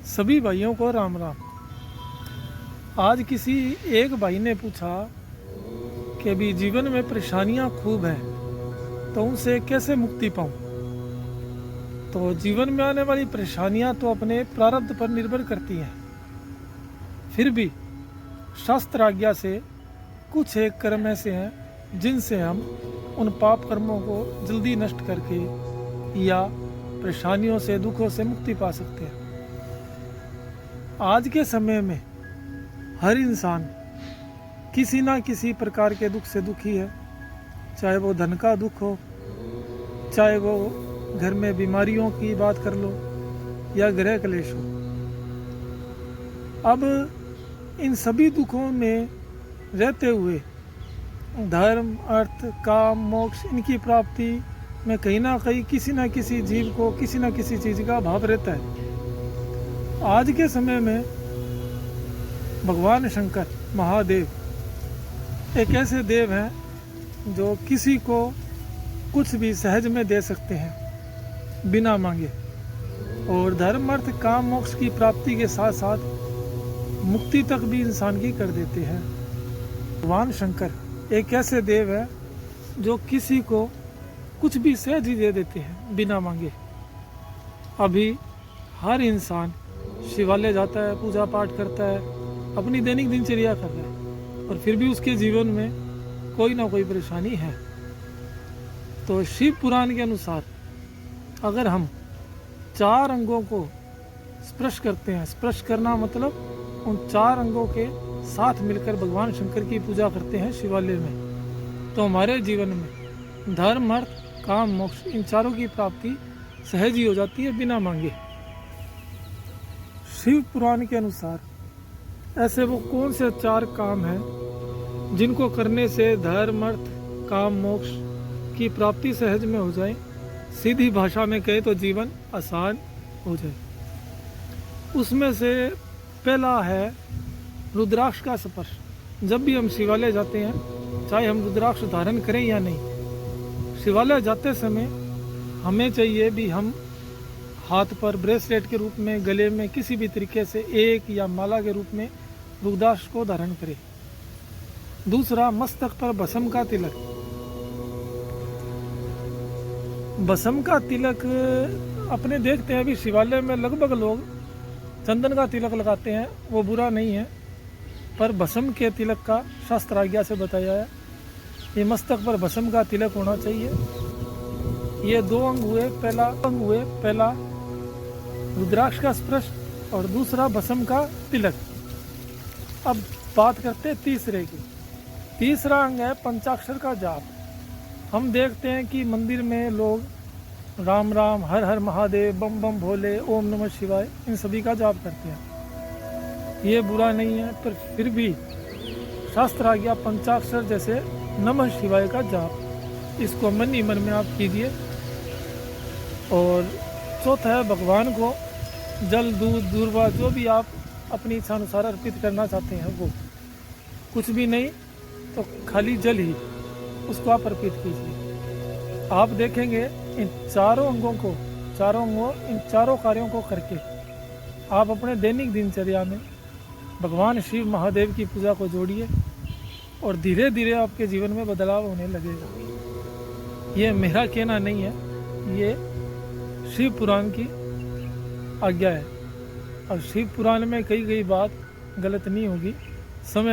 सभी भाइयों को राम राम। आज किसी एक भाई ने पूछा कि अभी जीवन में परेशानियां खूब हैं तो उनसे कैसे मुक्ति पाऊं। तो जीवन में आने वाली परेशानियां तो अपने प्रारब्ध पर निर्भर करती हैं, फिर भी शास्त्र आज्ञा से कुछ एक कर्म ऐसे हैं जिनसे हम उन पाप कर्मों को जल्दी नष्ट करके या परेशानियों से दुखों से मुक्ति पा सकते हैं। आज के समय में हर इंसान किसी ना किसी प्रकार के दुख से दुखी है, चाहे वो धन का दुख हो, चाहे वो घर में बीमारियों की बात कर लो या गृह क्लेश हो। अब इन सभी दुखों में रहते हुए धर्म, अर्थ, काम, मोक्ष इनकी प्राप्ति में कहीं ना कहीं किसी ना किसी जीव को किसी ना किसी चीज़ का अभाव रहता है। आज के समय में भगवान शंकर महादेव एक ऐसे देव हैं जो किसी को कुछ भी सहज में दे सकते हैं बिना मांगे, और धर्म, अर्थ, काम, मोक्ष की प्राप्ति के साथ साथ मुक्ति तक भी इंसान की कर देते हैं। भगवान शंकर एक ऐसे देव है जो किसी को कुछ भी सहज ही दे देते हैं बिना मांगे। अभी हर इंसान शिवालय जाता है, पूजा पाठ करता है, अपनी दैनिक दिनचर्या कर रहा है, और फिर भी उसके जीवन में कोई ना कोई परेशानी है। तो शिव पुराण के अनुसार अगर हम 4 अंगों को स्पर्श करते हैं, स्पर्श करना मतलब उन 4 अंगों के साथ मिलकर भगवान शंकर की पूजा करते हैं शिवालय में, तो हमारे जीवन में धर्म, अर्थ, काम, मोक्ष इन चारों की प्राप्ति सहज ही हो जाती है बिना मांगे। शिव पुराण के अनुसार ऐसे वो कौन से 4 काम हैं जिनको करने से धर्म, अर्थ, काम, मोक्ष की प्राप्ति सहज में हो जाए, सीधी भाषा में कहे तो जीवन आसान हो जाए। उसमें से पहला है रुद्राक्ष का स्पर्श। जब भी हम शिवालय जाते हैं, चाहे हम रुद्राक्ष धारण करें या नहीं, शिवालय जाते समय हमें चाहिए भी हम हाथ पर ब्रेसलेट के रूप में, गले में किसी भी तरीके से एक या माला के रूप में रुद्राक्ष को धारण करें। दूसरा, मस्तक पर भस्म का तिलक। भस्म का तिलक अपने देखते हैं अभी शिवालय में लगभग लोग चंदन का तिलक लगाते हैं, वो बुरा नहीं है, पर भस्म के तिलक का शास्त्र आज्ञा से बताया है। ये मस्तक पर भस्म का तिलक होना चाहिए। ये 2 अंग हुए। पहला रुद्राक्ष का स्पर्श और दूसरा भस्म का तिलक। अब बात करते हैं तीसरे की। तीसरा अंग है पंचाक्षर का जाप। हम देखते हैं कि मंदिर में लोग राम राम, हर हर महादेव, बम बम भोले, ओम नमः शिवाय इन सभी का जाप करते हैं। ये बुरा नहीं है, पर फिर भी शास्त्र आ गया पंचाक्षर जैसे नमः शिवाय का जाप, इसको मन ही मन में आप कीजिए। और चौथा है भगवान को जल, दूध, दूर्वा जो भी आप अपनी इच्छा अनुसार अर्पित करना चाहते हैं, वो कुछ भी नहीं तो खाली जल ही उसको आप अर्पित कीजिए। आप देखेंगे इन चारों कार्यों को करके आप अपने दैनिक दिनचर्या में भगवान शिव महादेव की पूजा को जोड़िए और धीरे धीरे आपके जीवन में बदलाव होने लगेगा। ये मेरा कहना नहीं है, ये शिव पुराण की आज्ञा है, और शिव पुराण में कही गई बात गलत नहीं होगी। समय